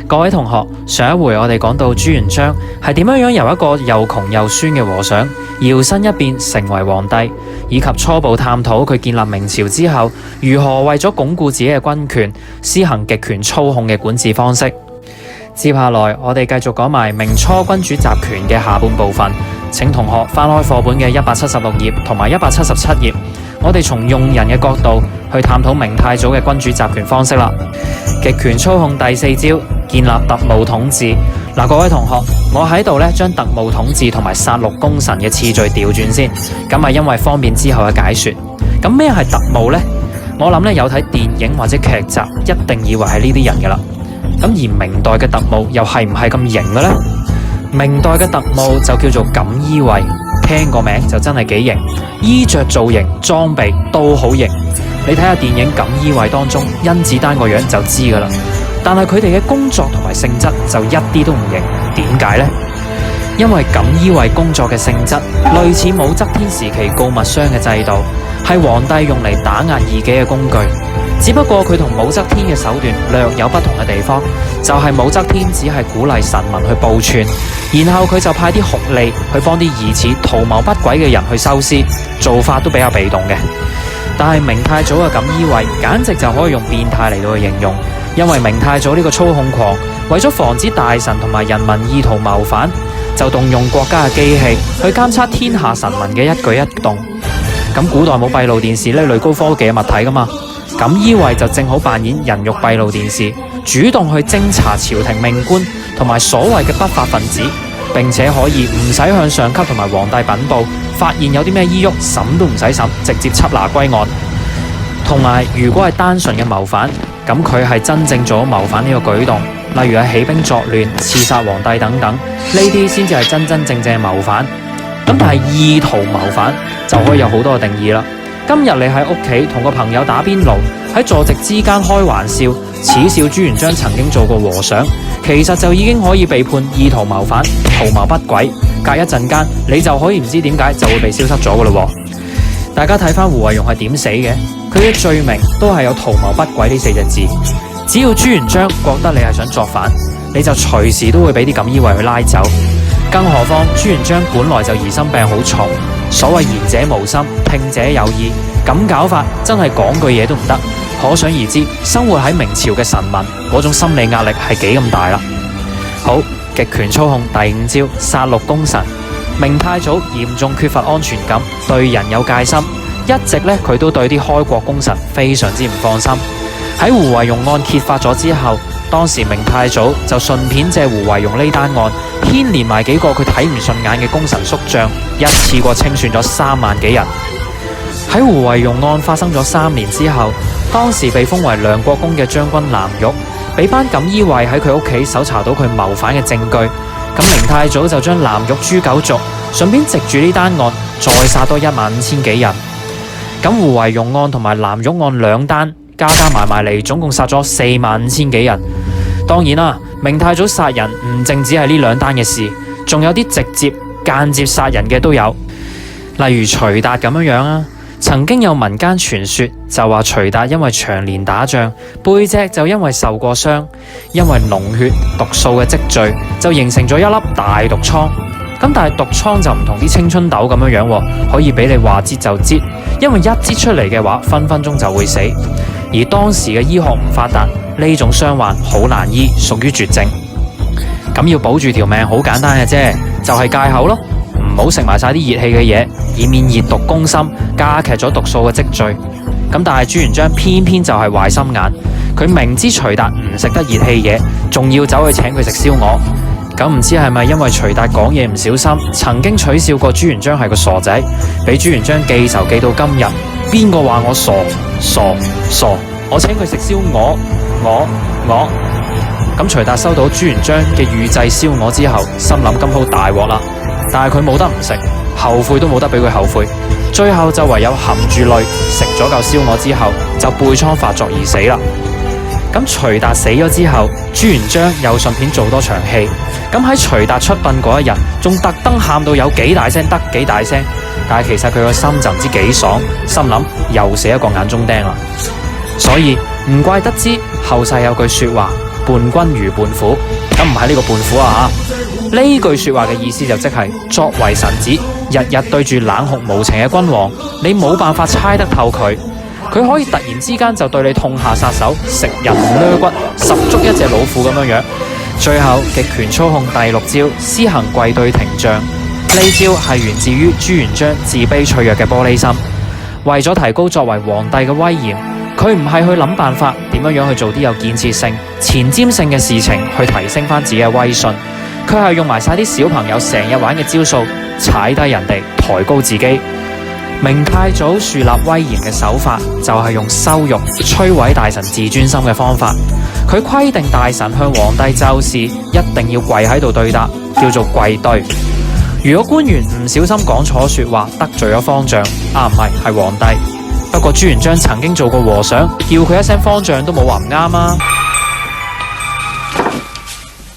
各位同學，上一回我哋講到朱元璋係點樣由一個又窮又酸嘅和尚搖身一變成為皇帝，以及初步探討佢建立明朝之後如何為咗鞏固自己嘅軍權，施行極權操控嘅管治方式。接下來我哋繼續講埋明初君主集權嘅下半部分，請同學翻開課本嘅176頁同埋177頁，我哋從用人嘅角度去探討明太祖嘅君主集權方式啦。極權操控第4招，建立特務統治。各位同學，我喺度咧將特務統治同埋殺戮功臣嘅次序調轉先，咁係因為方便之後嘅解說。咁咩係特務呢？我諗咧有睇電影或者劇集，一定以為係呢啲人噶啦。咁而明代嘅特務又係唔係咁型嘅呢？明代嘅特務就叫做錦衣衛，聽個名就真係幾型，衣着造型裝備都好型。你睇下電影《錦衣衛》當中，甄子丹個樣就知噶啦。但係佢哋嘅工作同埋性質就一啲都唔型，點解呢？因為錦衣衛工作嘅性質類似武則天時期告密箱嘅制度，係皇帝用嚟打壓異己嘅工具。只不過佢同武則天嘅手段略有不同嘅地方，就係武則天只係鼓勵臣民去報串，然後佢就派啲酷吏去幫啲疑似圖謀不軌嘅人去收屍，做法都比較被動嘅。但係明太祖嘅錦衣衛簡直就可以用變態嚟到去形容，因為明太祖呢個操控狂為咗防止大臣同埋人民意圖謀反，就動用國家嘅機器去監測天下臣民嘅一舉一動。咁古代冇閉路電視呢類高科技嘅物體噶嘛，錦衣衛就正好扮演人肉閉路電視，主動去偵查朝廷命官同埋所謂嘅不法分子，並且可以唔使向上級同埋皇帝稟報，發現有啲咩依喐，審都唔使審，直接緝拿歸案。同埋如果係單純嘅謀反，咁佢係真正做咗謀反呢個舉動，例如係起兵作亂、刺殺皇帝等等，呢啲先至係真真正正嘅謀反。咁但係意圖謀反就可以有好多個定義啦。今日你喺屋企同個朋友打邊爐，喺坐席之間開玩笑，恥笑朱元璋曾經做過和尚，其實就已經可以被判意圖謀反、圖謀不軌。隔一陣間，你就可以唔知點解就會被消失咗噶咯。大家睇翻胡惟庸係點死嘅，佢嘅罪名都係有圖謀不軌呢4隻字。只要朱元璋覺得你係想作反，你就隨時都會俾啲錦衣衛去拉走。更何況朱元璋本來就疑心病好重，所謂言者無心，聽者有意，咁搞法真係講句嘢都唔得。可想而知，生活喺明朝嘅臣民嗰種心理壓力係幾咁大啦。好，極權操控第5招，殺戮功臣。明太祖嚴重缺乏安全感，對人有戒心，一直咧佢都對啲開國功臣非常之唔放心。喺胡惟庸案揭發咗之後，當時明太祖就順便借胡惟庸呢單案牽連埋幾個佢睇唔順眼嘅功臣宿將，一次過清算咗3萬幾人。喺胡惟庸案發生咗3年之後，當時被封為梁國公嘅將軍藍玉，俾班錦衣衛喺佢屋企搜查到佢謀反嘅證據。咁明太祖就將藍玉誅九族，順便藉住呢單案再殺多15000幾人。咁胡惟庸案同埋藍玉案兩單加埋嚟，總共殺咗45000幾人。當然啦，明太祖殺人唔淨止係呢兩單嘅事，仲有啲直接、間接殺人嘅都有。例如徐達咁樣啊，曾經有民間傳說就話徐達因為長年打仗，背脊就因為受過傷，因為膿血毒素嘅積聚，就形成咗一粒大毒瘡。咁但係毒瘡就唔同啲青春痘咁樣，可以俾你話擠就擠，因為一擠出嚟嘅話，分分鐘就會死。而當時嘅醫學唔發達，呢種傷患好難醫，屬於絕症。咁要保住條命好簡單嘅啫，就係戒口咯，唔好食埋晒啲熱氣嘅嘢，以免熱毒攻心，加劇咗毒素嘅積聚。咁但係朱元璋偏偏就係壞心眼，佢明知徐達唔食得熱氣嘢，仲要走去請佢食燒鵝。咁唔知係咪因為徐達講嘢唔小心，曾經取笑過朱元璋係個傻仔，俾朱元璋記仇記到今日。邊個話我傻？我請佢食燒鵝，我。咁徐達收到朱元璋嘅預製燒鵝之後，心諗今鋪大鑊啦，但係佢冇得唔食，後悔都冇得俾佢後悔，最後就唯有含住淚食咗嚿燒鵝之後，就背瘡發作而死啦。咁徐達死咗之後，朱元璋又順便做多場戲。咁喺徐達出殯嗰一日，仲特登喊到有幾大聲得幾大聲，但係其實佢個心就唔知幾爽，心諗又死一個眼中釘啦。所以唔怪得知後世有句說話，伴君如伴虎。咁唔係呢個伴虎啊！呢句說話嘅意思就即係作為臣子，日日對住冷酷無情嘅君王，你冇辦法猜得透佢。佢可以突然之間就對你痛下殺手，食人唔掠骨，十足一隻老虎咁樣樣。最後極權操控第六招，施行跪對廷杖。呢招係源自於朱元璋自卑脆弱嘅玻璃心，為咗提高作為皇帝嘅威嚴，佢唔係去諗辦法點樣去做啲有建設性、前瞻性嘅事情去提升翻自己嘅威信，佢係用埋晒啲小朋友成日玩嘅招數，踩低人哋，抬高自己。明太祖樹立威嚴嘅手法就係用羞辱摧毀大臣自尊心嘅方法。佢規定大臣向皇帝奏事一定要跪喺度對答，叫做跪對。如果官員唔小心講錯說話，得罪咗方丈，唔係皇帝。不過朱元璋曾經做過和尚，叫佢一聲方丈都冇話唔啱啊！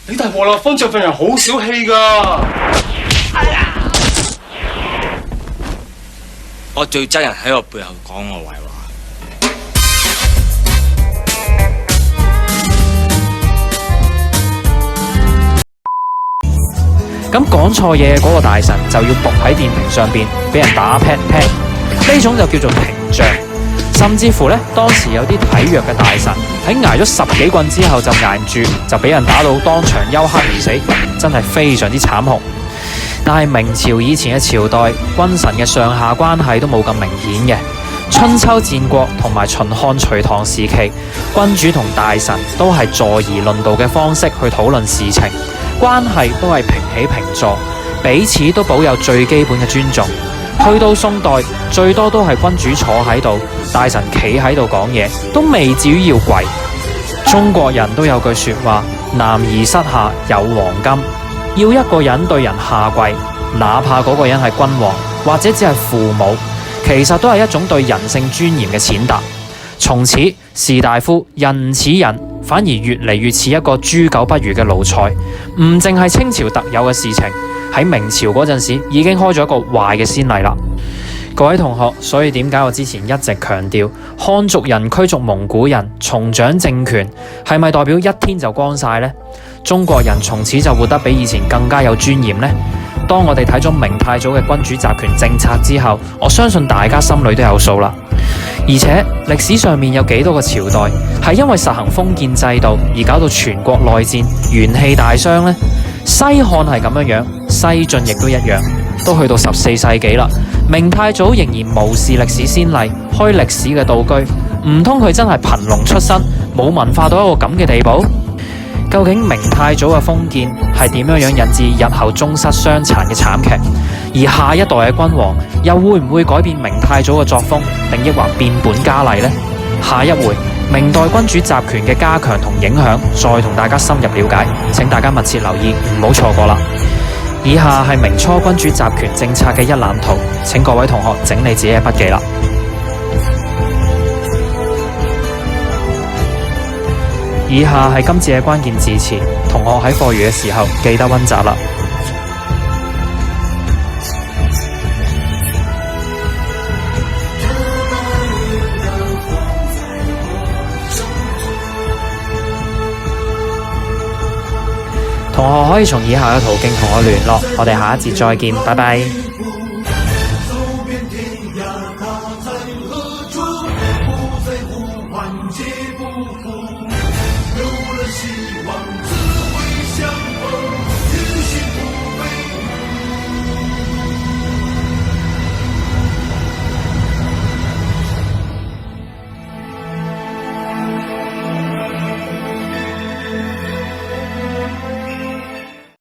你大鑊啦！方丈份人好小氣噶。我最憎人喺我背後講我壞話。咁講錯嘢嗰個大臣就要伏喺殿庭上邊，俾人打 pat pat，呢種就叫做廷杖。甚至乎呢，當時有啲體弱嘅大臣喺挨咗10幾棍之後就挨唔住，就俾人打到當場休克而死，真係非常之慘酷。但係明朝以前嘅朝代，君臣嘅上下關係都冇咁明顯嘅。春秋戰國同埋秦漢隋唐時期，君主同大臣都係坐而論道嘅方式去討論事情，關係都係平起平坐，彼此都保有最基本嘅尊重。去到宋代，最多都係君主坐喺度，大臣企喺度講嘢，都未至於要跪。中國人都有句說話：男兒膝下有黃金。要一個人對人下跪，哪怕嗰個人係君王或者只係父母，其實都係一種對人性尊嚴嘅踐踏。從此士大夫人唔似人，反而越嚟越似一個豬狗不如嘅奴才。唔淨係清朝特有嘅事情，喺明朝嗰陣時已經開咗一個壞嘅先例啦。各位同學，所以點解我之前一直強調漢族人驅逐蒙古人重掌政權，係咪代表一天就光晒呢？中國人從此就活得比以前更加有尊嚴呢？當我哋睇咗明太祖嘅君主集權政策之後，我相信大家心裏都有數啦。而且歷史上面有幾多個朝代係因為實行封建制度而搞到全國內戰、元氣大傷呢？西漢係咁樣樣，西晉亦都一樣，都去到14世紀啦。明太祖仍然無視歷史先例，開歷史嘅倒車，唔通佢真係貧農出身，冇文化到一個咁嘅地步？究竟明太祖嘅封建係點樣樣引致日後宗室相殘嘅慘劇？而下一代嘅君王又會唔會改變明太祖嘅作風，定抑或變本加厲呢？下一回明代君主集權嘅加強同影響，再同大家深入了解，請大家密切留意，唔好錯過啦！以下係明初君主集權政策嘅一覽圖，請各位同學整理自己嘅筆記啦。以下係今次嘅關鍵字詞，同學喺課餘嘅時候記得溫習啦。同學可以從以下嘅途徑同我聯絡，我哋下一節再見，拜拜。